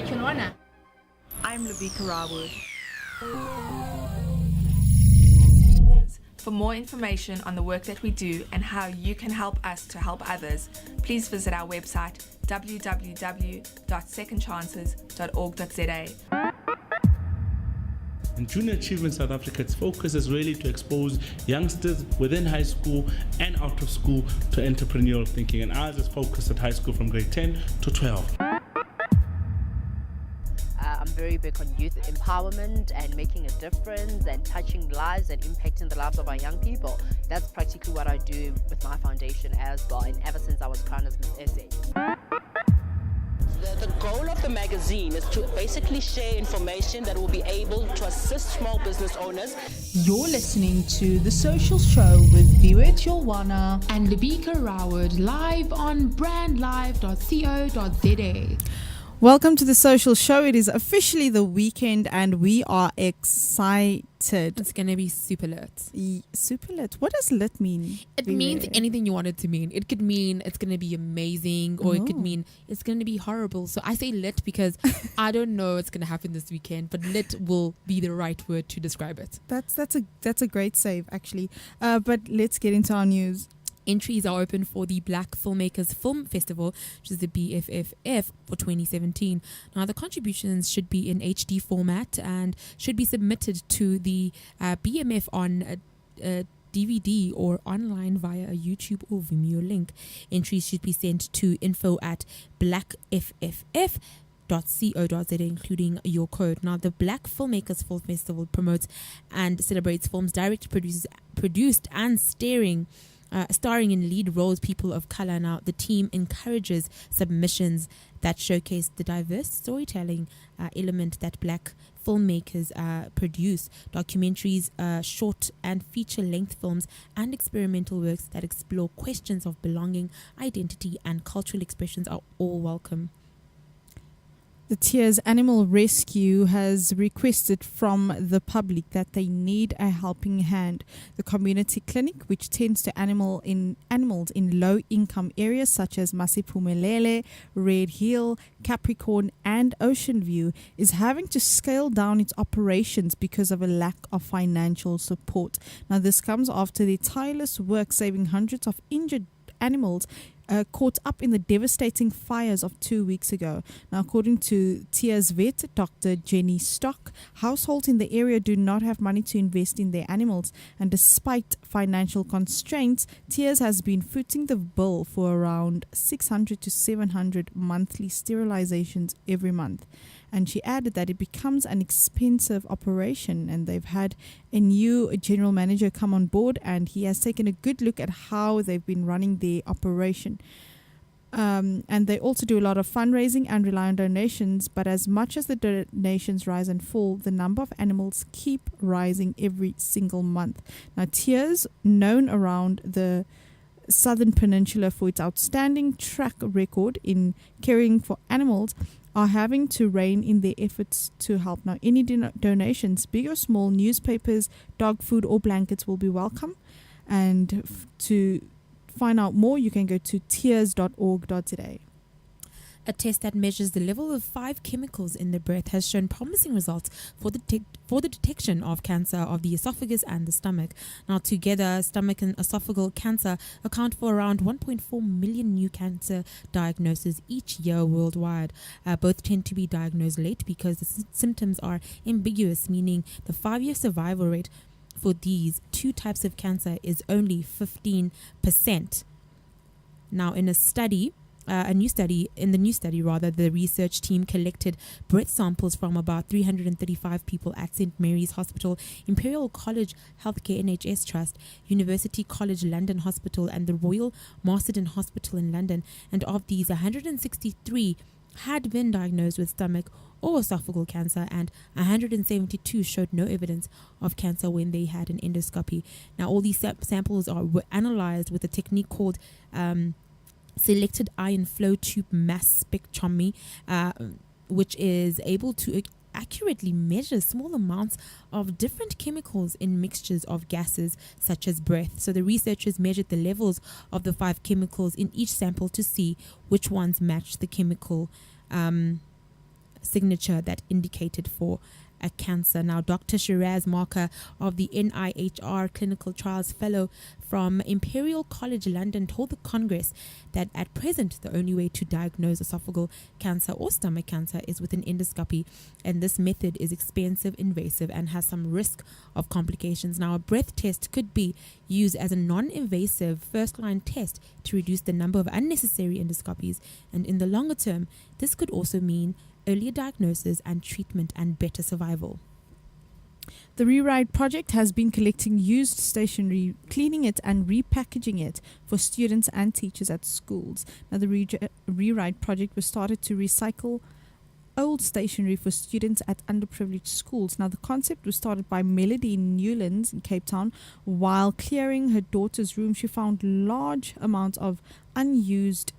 Rachel Warner. I'm Lubika Rawood. For more information on the work that we do and how you can help us to help others, please visit our website www.secondchances.org.za. In Junior Achievement South Africa, its focus is really to expose youngsters within high school and out of school to entrepreneurial thinking, and ours is focused at high school from grade 10 to 12. I'm very big on youth empowerment and making a difference and touching lives and impacting the lives of our young people. That's practically what I do with my foundation as well, and ever since I was crowned as Miss SA. The goal of the magazine is to basically share information that will be able to assist small business owners. You're listening to The Social Show with Viwet Yolwana And Lubika Rawood, live on brandlive.co.za. Welcome to The Social Show. It is officially the weekend and we are excited. It's going to be super lit. Super lit? What does lit mean? It means anything you want it to mean. It could mean it's going to be amazing, or it could mean it's going to be horrible. So I say lit because I don't know what's going to happen this weekend, but lit will be the right word to describe it. That's a great save, actually. But let's get into our news. Entries are open for the Black Filmmakers Film Festival, which is the BFFF, for 2017. Now, the contributions should be in HD format and should be submitted to the BMF on DVD or online via a YouTube or Vimeo link. Entries should be sent to info@blackfff.co.za, including your code. Now, the Black Filmmakers Film Festival promotes and celebrates films directed, produced and starring in lead roles people of color. Now, the team encourages submissions that showcase the diverse storytelling element that Black filmmakers produce. Documentaries, short and feature-length films, and experimental works that explore questions of belonging, identity, and cultural expressions are all welcome. The Tears Animal Rescue has requested from the public that they need a helping hand. The community clinic, which tends to animals in low-income areas such as Masiphumelele, Red Hill, Capricorn and Ocean View, is having to scale down its operations because of a lack of financial support. Now, this comes after their tireless work saving hundreds of injured animals caught up in the devastating fires of 2 weeks ago. Now, according to Tears vet, Dr. Jenny Stock, households in the area do not have money to invest in their animals, and despite financial constraints, Tears has been footing the bill for around 600 to 700 monthly sterilizations every month. And she added that it becomes an expensive operation, and they've had a new general manager come on board, and he has taken a good look at how they've been running their operation. And they also do a lot of fundraising and rely on donations, but as much as the donations rise and fall, the number of animals keep rising every single month. Now, Tears, known around the Southern Peninsula for its outstanding track record in caring for animals, are having to rein in their efforts to help. Now, any donations, big or small, newspapers, dog food or blankets will be welcome. And to find out more, you can go to tears.org.za. A test that measures the level of 5 chemicals in the breath has shown promising results for the detection of cancer of the esophagus and the stomach. Now, together, stomach and esophageal cancer account for around 1.4 million new cancer diagnoses each year worldwide. Both tend to be diagnosed late because the symptoms are ambiguous, meaning the 5-year survival rate for these two types of cancer is only 15%. Now, in the new study, the research team collected breath samples from about 335 people at St. Mary's Hospital, Imperial College Healthcare NHS Trust, University College London Hospital, and the Royal Marsden Hospital in London. And of these, 163 had been diagnosed with stomach or esophageal cancer, and 172 showed no evidence of cancer when they had an endoscopy. Now, all these samples were analyzed with a technique called selected ion flow tube mass spectrometry, which is able to accurately measure small amounts of different chemicals in mixtures of gases such as breath. So the researchers measured the levels of the 5 chemicals in each sample to see which ones matched the chemical signature that indicated for a cancer. Now, Dr. Shiraz Marker of the NIHR Clinical Trials Fellow from Imperial College London told the Congress that at present the only way to diagnose esophageal cancer or stomach cancer is with an endoscopy, and this method is expensive, invasive, and has some risk of complications. Now, a breath test could be used as a non-invasive first-line test to reduce the number of unnecessary endoscopies, and in the longer term, this could also mean earlier diagnosis and treatment and better survival. The Rewrite project has been collecting used stationery, cleaning it and repackaging it for students and teachers at schools. Now, the Rewrite project was started to recycle old stationery for students at underprivileged schools. Now, the concept was started by Melody Newlands in Cape Town. While clearing her daughter's room, she found large amounts of unused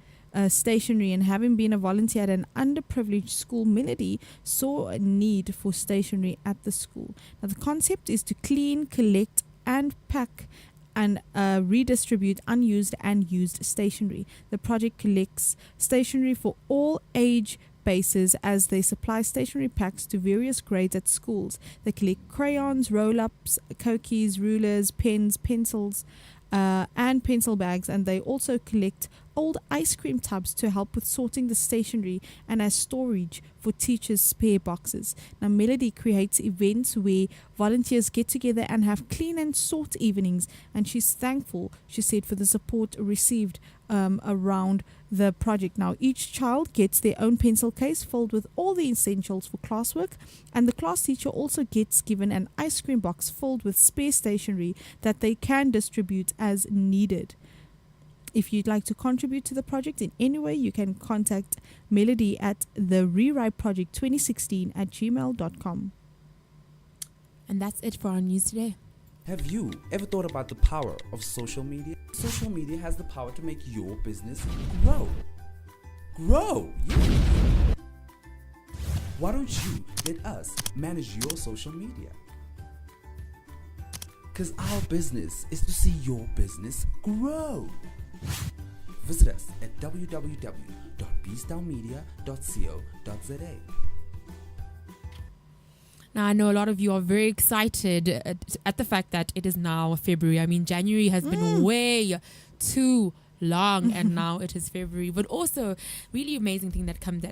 stationery, and having been a volunteer at an underprivileged school, Melody saw a need for stationery at the school. Now, the concept is to clean, collect, and pack and redistribute unused and used stationery. The project collects stationery for all age bases as they supply stationery packs to various grades at schools. They collect crayons, roll-ups, cookies, rulers, pens, pencils, and pencil bags, and they also collect old ice cream tubs to help with sorting the stationery and as storage for teachers' spare boxes. Now, Melody creates events where volunteers get together and have clean and sort evenings, and she's thankful, she said, for the support received around the project. Now, each child gets their own pencil case filled with all the essentials for classwork, and the class teacher also gets given an ice cream box filled with spare stationery that they can distribute as needed. If you'd like to contribute to the project in any way, you can contact Melody at the Rewrite Project 2016 at gmail.com. And that's it for our news today. Have you ever thought about the power of social media? Social media has the power to make your business grow. Grow! Yeah. Why don't you let us manage your social media? Because our business is to see your business grow. Visit us at www.bstownmedia.co.za. Now, I know a lot of you are very excited at the fact that it is now February. I mean, January has been way too long, and now it is February. But also, really amazing thing that comes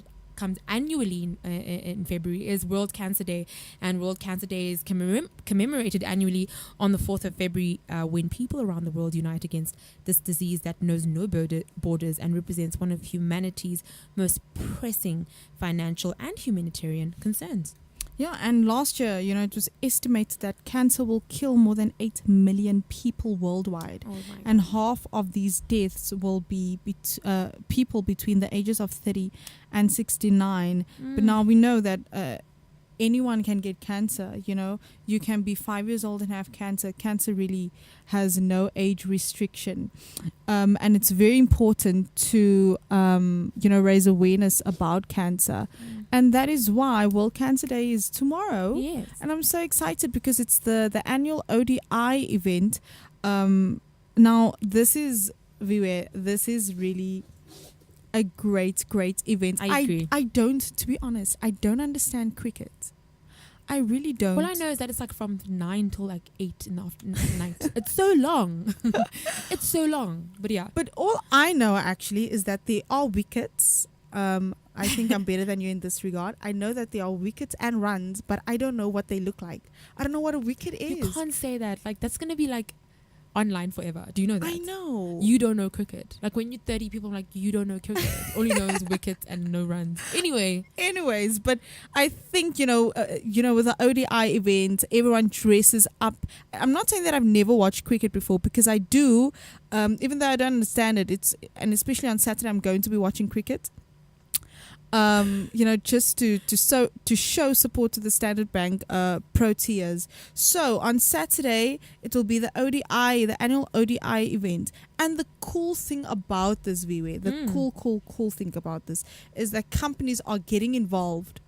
annually in February is World Cancer Day, and World Cancer Day is commemorated annually on the 4th of February when people around the world unite against this disease that knows no borders and represents one of humanity's most pressing financial and humanitarian concerns. Yeah, and last year, it was estimated that cancer will kill more than 8 million people worldwide. Oh my God. And half of these deaths will be people between the ages of 30 and 69. But now we know that anyone can get cancer. You can be 5 years old and have cancer. Cancer really has no age restriction. And it's very important to, raise awareness about cancer. And that is why World Cancer Day is tomorrow. Yes. And I'm so excited because it's the annual ODI event. Now, this is really a great event. I agree. To be honest, I don't understand cricket. I really don't. All I know is that it's like from 9 till like 8 in the night. It's so long. It's so long. But yeah. But all I know actually is that there are wickets. I think I'm better than you in this regard. I know that there are wickets and runs, but I don't know what they look like. I don't know what a wicket is. You can't say that. Like, that's going to be like online forever. Do you know that? I know. You don't know cricket. Like, when you're 30, people are like, you don't know cricket. All you know is wickets and no runs. Anyways, but I think, with the ODI event, everyone dresses up. I'm not saying that I've never watched cricket before, because I do, even though I don't understand it. And especially on Saturday, I'm going to be watching cricket. Just to show support to the Standard Bank Proteas. So on Saturday, it will be the annual ODI event. And the cool thing about this, Viwe, cool thing about this is that companies are getting involved.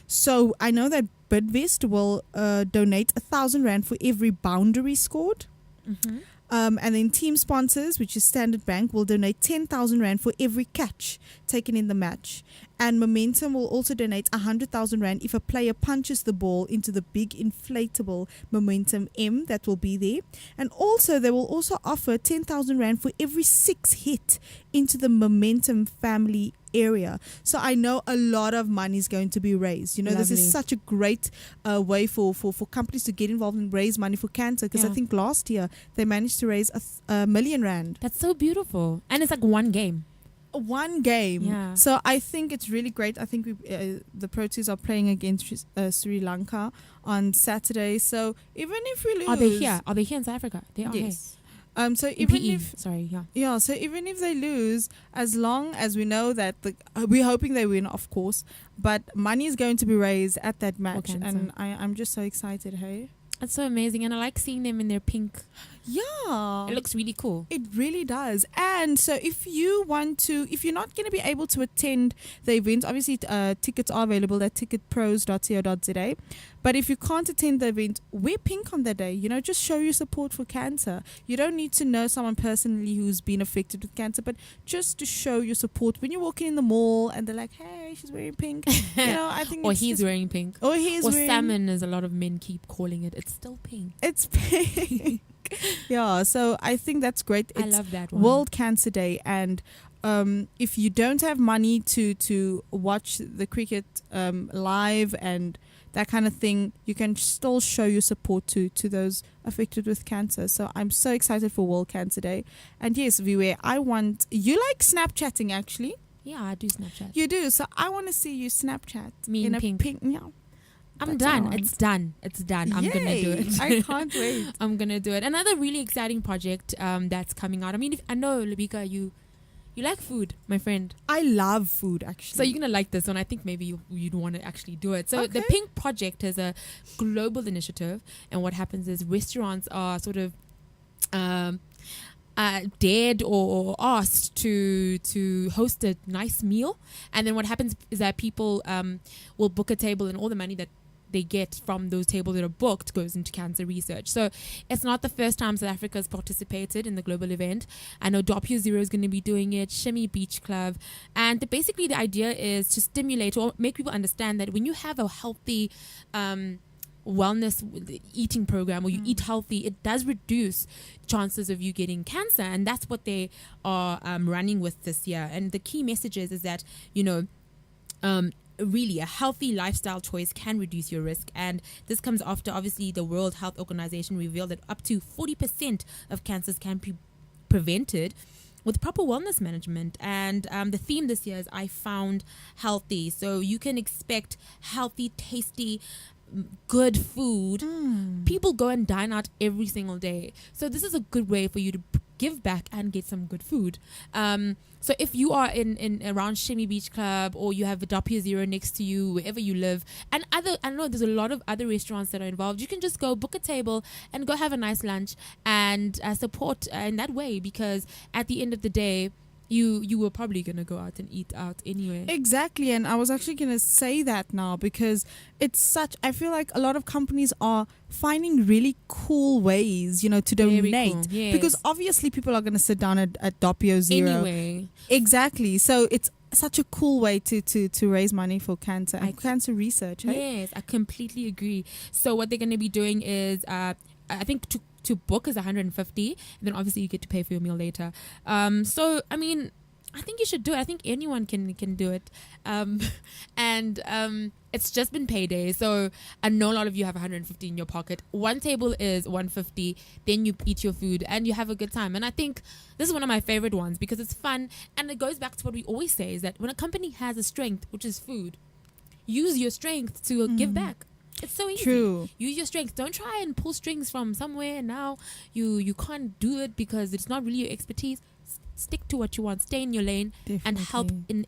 So I know that Bidvest will donate 1,000 Rand for every boundary scored. Mm-hmm. And then team sponsors, which is Standard Bank, will donate 10,000 Rand for every catch taken in the match. And Momentum will also donate 100,000 Rand if a player punches the ball into the big inflatable Momentum M that will be there. And also, they will also offer 10,000 Rand for every 6 hit into the Momentum family area. So I know a lot of money is going to be raised. You know, this Lovely. is such a great way for companies to get involved and raise money for cancer, because I Yeah. think last year they managed to raise a million Rand. That's so beautiful. And it's like one game. One game. Yeah. So I think it's really great. I think the Proteas are playing against Sri Lanka on Saturday. So even if we lose, Are they here? Are they here in South Africa? They are Yes. So here. even PE. if Sorry, yeah. yeah, so even if they lose, as long as we know that we're hoping they win, of course, but money is going to be raised at that match, cancer. and I'm just so excited. Hey, That's so amazing. And I like seeing them in their pink. yeah, It looks really cool. it really does. And so if you're not going to be able to attend the event, obviously tickets are available at ticketpros.co.za. But if you can't attend the event, wear pink on that day. You know, just show your support for cancer. You don't need to know someone personally who's been affected with cancer, but just to show your support when you're walking in the mall and they're like, hey, she's wearing pink. You know, I think Or it's he's just, wearing pink. or he's Or wearing salmon, as a lot of men keep calling it. It's still pink. It's pink. Yeah, so I think that's great. I It's love that one. World Cancer Day, and if you don't have money to watch the cricket live and that kind of thing, you can still show your support to those affected with cancer. So I'm so excited for World Cancer Day. And yes, Viwe, you like Snapchatting actually. Yeah, I do Snapchat. You do. So I want to see you Snapchat Me in a pink. Yeah. I'm That's what I done. want. It's done. It's done. I'm going to do Yay. it. I can't wait. I'm going to do it. Another really exciting project that's coming out. I mean, I know, Libika, you like food, my friend. I love food actually. So you're going to like this one. I think maybe you'd want to actually do it. So the Okay. Pink Project is a global initiative. And what happens is restaurants are sort of dared or asked to host a nice meal. And then what happens is that people will book a table, and all the money that they get from those tables that are booked goes into cancer research. So it's not the first time South Africa has participated in the global event. I know Doppio Zero is going to be doing it, Shimmy Beach Club. And basically the idea is to stimulate or make people understand that when you have a healthy wellness eating program, or you eat healthy, it does reduce chances of you getting cancer. And that's what they are running with this year. And the key message is that, really a healthy lifestyle choice can reduce your risk. And this comes after obviously the World Health Organization revealed that up to 40% of cancers can be prevented with proper wellness management. And the theme this year is I Found Healthy. So you can expect healthy, tasty, good food. People go and dine out every single day. So this is a good way for you to give back and get some good food. So if you are in around Shimmy Beach Club, or you have a Doppio Zero next to you, wherever you live, and I know there's a lot of other restaurants that are involved, you can just go book a table and go have a nice lunch and support in that way, because at the end of the day, you were probably going to go out and eat out anyway. Exactly, and I was actually going to say that now, because I feel like a lot of companies are finding really cool ways, to Very donate. cool, yes. Because obviously people are going to sit down at Doppio Zero. Anyway. Exactly. So it's such a cool way to raise money for cancer and cancer research. Hey? Yes, I completely agree. So what they're going to be doing is, I think to book is 150, and then obviously you get to pay for your meal later. So I mean, I think you should do it. I think anyone can do it. And it's just been payday, so I know a lot of you have 150 in your pocket. One table is 150, then you eat your food and you have a good time. And I think this is one of my favorite ones because it's fun, and it goes back to what we always say, is that when a company has a strength, which is food, use your strength to give back. It's so easy. True. Use your strength. Don't try and pull strings from somewhere. Now you can't do it because it's not really your expertise. Stick to what you want. Stay in your lane and help in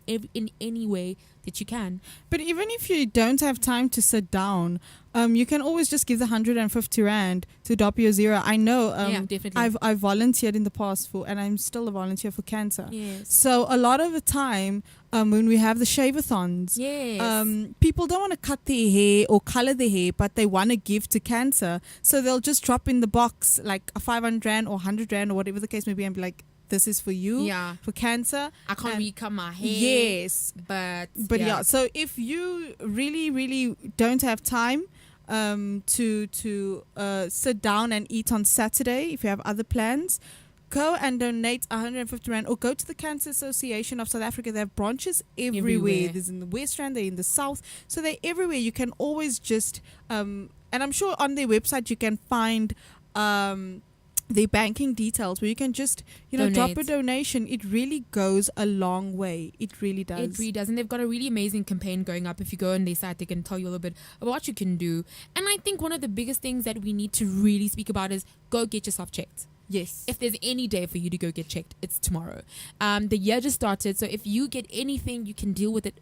any way that you can. But even if you don't have time to sit down, you can always just give the 150 Rand to Doppio Zero. I know Yeah, definitely. I've volunteered in the past and I'm still a volunteer for cancer. Yes. So a lot of the time, when we have the shave-a-thons, Yes. people don't want to cut their hair or color their hair, but they want to give to cancer. So they'll just drop in the box like a 500 Rand or 100 Rand or whatever the case may be and be like, this is for you. Yeah. For cancer. I can't And- recome my hair. Yes. But Yeah. So if you really don't have time to sit down and eat on Saturday, if you have other plans, go and donate 150 Rand, or go to the Cancer Association of South Africa. They have branches everywhere. There's in the West Rand, they're in the South. So they're everywhere. You can always just, and I'm sure on their website you can find their banking details where you can just, drop a Donate. donation. It really goes a long way. It really does. It really does. And they've got a really amazing campaign going up. If you go on their site, they can tell you a little bit about what you can do. And I think one of the biggest things that we need to really speak about is go get yourself checked. Yes. If there's any day for you to go get checked, it's tomorrow. The year just started, so if you get anything, you can deal with it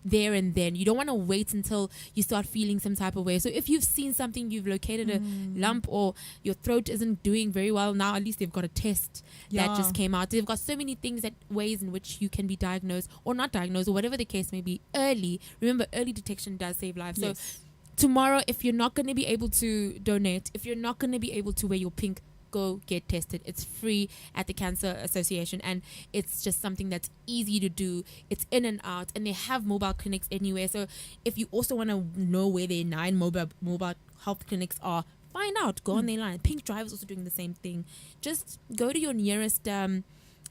there and then. You don't want to wait until you start feeling some type of way. So if you've seen something, you've located a lump, or your throat isn't doing very well, now at least they've got a test that just came out. They've got so many things, ways in which you can be diagnosed or not diagnosed, or whatever the case may be, early. Remember, early detection does save lives. Yes. So tomorrow, if you're not going to be able to donate, if you're not going to be able to wear your pink, go get tested. It's free at the Cancer Association, and it's just something that's easy to do. It's in and out, and they have mobile clinics anywhere. So if you also want to know where their 9 mobile health clinics are, find out. Go on their line. Pink Drive is also doing the same thing. Just go to your nearest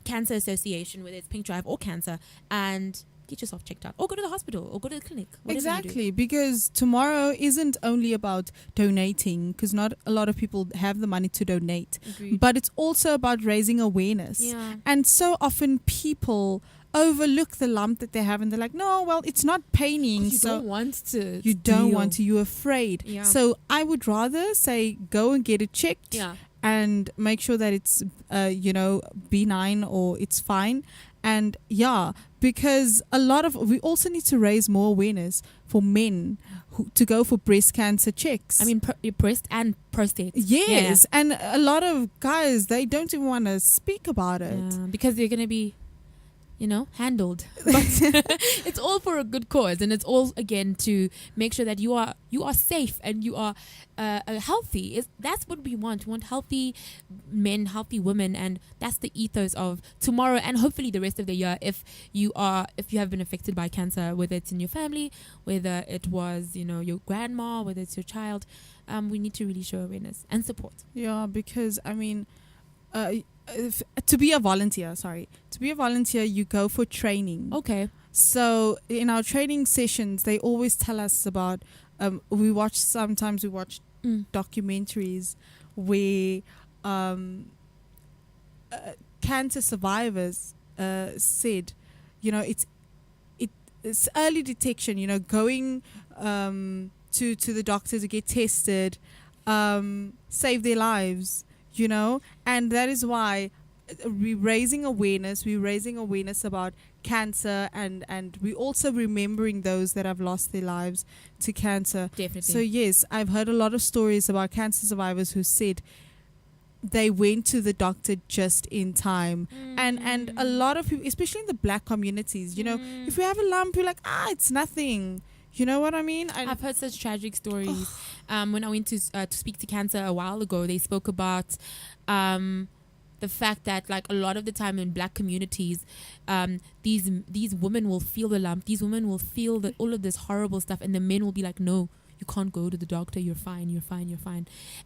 Cancer Association, whether it's Pink Drive or Cancer, and get yourself checked out, or go to the hospital, or go to the clinic. Exactly, because tomorrow isn't only about donating, because not a lot of people have the money to donate. Agreed. But it's also about raising awareness. Yeah. And so often people overlook the lump that they have, and they're like, no, well, it's not paining. You So don't want to. you don't want to, you're afraid. Yeah. So I would rather say go and get it checked. Yeah. And make sure that it's, benign or it's fine. And because we also need to raise more awareness for men to go for breast cancer checks. I mean, your breast and prostate. Yes. And a lot of guys, they don't even want to speak about it. Yeah, because they're going to be, handled. But it's all for a good cause, and it's all, again, to make sure that you are safe and you are healthy. That's what we want. We want healthy men, healthy women, and that's the ethos of tomorrow and hopefully the rest of the year. If you have been affected by cancer, whether it's in your family, whether it was your grandma, whether it's your child, we need to really show awareness and support. Yeah, because I mean, to be a volunteer, you go for training. Okay. So in our training sessions, they always tell us about. We watch documentaries where cancer survivors said, it's early detection. Going to the doctor to get tested, save their lives. And that is why we're raising awareness about cancer, and we're also remembering those that have lost their lives to cancer. Definitely. So yes, I've heard a lot of stories about cancer survivors who said they went to the doctor just in time. And a lot of people, especially in the black communities, if we have a lump, we're like, it's nothing. You know what I mean? I've heard such tragic stories. When I went to speak to cancer a while ago, they spoke about the fact that, like, a lot of the time in black communities, these women will feel the lump. These women will feel all of this horrible stuff, and the men will be like, no, you can't go to the doctor. You're fine.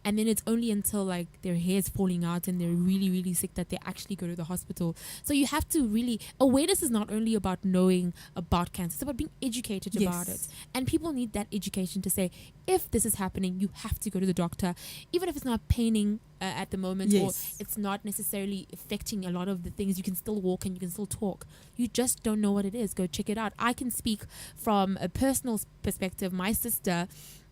And then it's only until, like, their hair is falling out and they're really, really sick that they actually go to the hospital. So you have to really, awareness is not only about knowing about cancer, it's about being educated about it. And people need that education to say, if this is happening, you have to go to the doctor, even if it's not paining at the moment, or it's not necessarily affecting a lot of the things. You can still walk and you can still talk. You just don't know what it is. Go check it out. I can speak from a personal perspective. My sister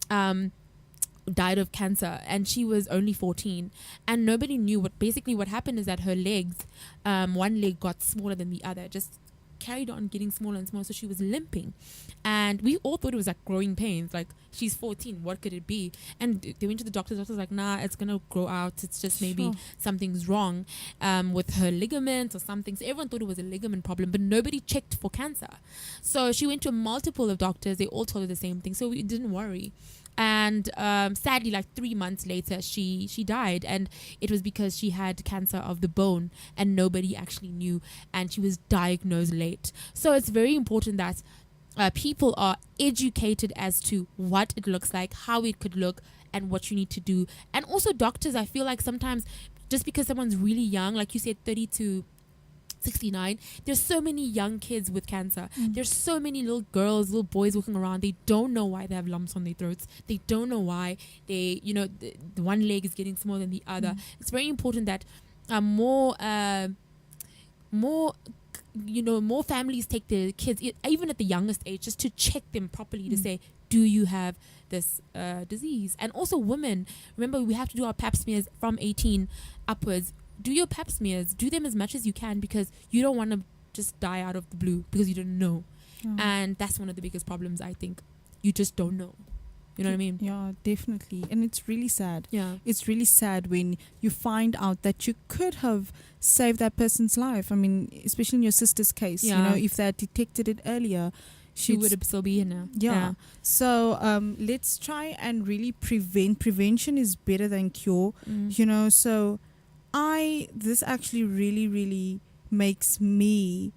died of cancer, and she was only 14, and nobody knew what happened is that her legs, one leg got smaller than the other, just carried on getting smaller and smaller, so she was limping. And we all thought it was like growing pains. Like, she's 14, what could it be? And they went to the doctor. The doctor's like, nah, it's gonna grow out. It's just maybe something's wrong with her ligament or something. So everyone thought it was a ligament problem, but nobody checked for cancer. So she went to multiple of doctors. They all told her the same thing. So we didn't worry. And sadly, like 3 months later, she died, and it was because she had cancer of the bone, and nobody actually knew, and she was diagnosed late. So it's very important that people are educated as to what it looks like, how it could look, and what you need to do. And also doctors, I feel like sometimes just because someone's really young, like you said, 30 to 69, there's so many young kids with cancer. There's so many little girls, little boys walking around. They don't know why they have lumps on their throats. They don't know why the one leg is getting smaller than the other. It's very important that more families take their kids, even at the youngest age, just to check them properly to say, do you have this disease? And also women, remember, we have to do our pap smears from 18 upwards. Do your pap smears, do them as much as you can, because you don't want to just die out of the blue because you don't know. And that's one of the biggest problems, I think. You just don't know. You know what I mean? Yeah, definitely. And it's really sad. Yeah. It's really sad when you find out that you could have saved that person's life. I mean, especially in your sister's case, you know, if they had detected it earlier, she would have still be here now. Yeah. So let's try and really prevent. Prevention is better than cure, you know. So this actually really, really makes me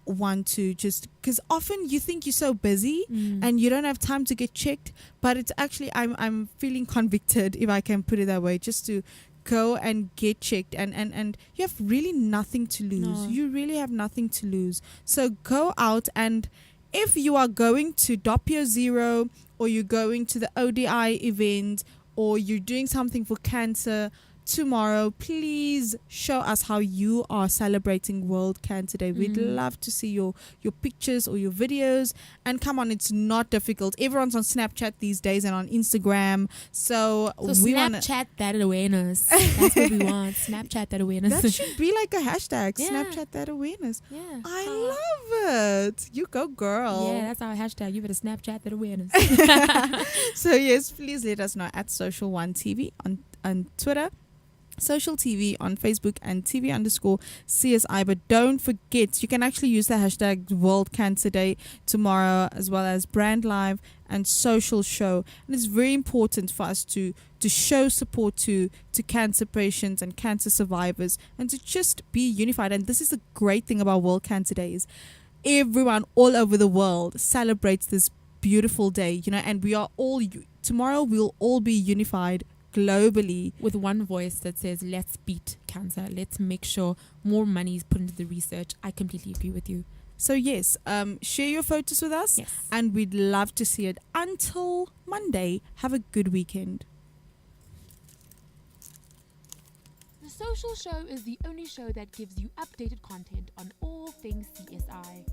want to just, because often you think you're so busy and you don't have time to get checked, but it's actually I'm feeling convicted, if I can put it that way, just to go and get checked, and you have really nothing to lose. You really have nothing to lose. So go out, and if you are going to Doppio Zero, or you're going to the ODI event, or you're doing something for cancer tomorrow, please show us how you are celebrating World Cancer Day. We'd love to see your pictures or your videos. And come on, it's not difficult. Everyone's on Snapchat these days and on Instagram. So we Snapchat that awareness. That's what we want. Snapchat that awareness. That should be like a hashtag. Snapchat that awareness. Yeah. I love it. You go, girl. Yeah, that's our hashtag. You better Snapchat that awareness. So yes, please let us know at Social One TV on Twitter, Social TV on Facebook, and TV_CSI. But don't forget, you can actually use the hashtag World Cancer Day tomorrow, as well as Brand Live and Social Show. And it's very important for us to show support to cancer patients and cancer survivors, and to just be unified. And this is the great thing about World Cancer Day, is everyone all over the world celebrates this beautiful day, you know, and we are all, tomorrow we'll all be unified globally with one voice that says, let's beat cancer. Let's make sure more money is put into the research. I completely agree with you. So yes, share your photos with us, and we'd love to see it. Until Monday, have a good weekend. The Social Show is the only show that gives you updated content on all things CSI.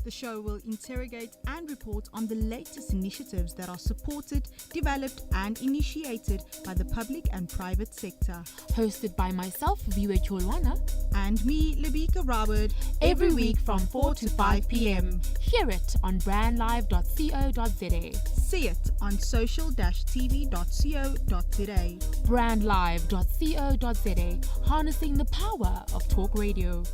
The show will interrogate and report on the latest initiatives that are supported, developed, and initiated by the public and private sector. Hosted by myself, Viwe Cholwana, and me, Lebika Robert, every week from 4 to 5 p.m. Hear it on brandlive.co.za. See it on social-tv.co.za. brandlive.co.za, harnessing the power of talk radio.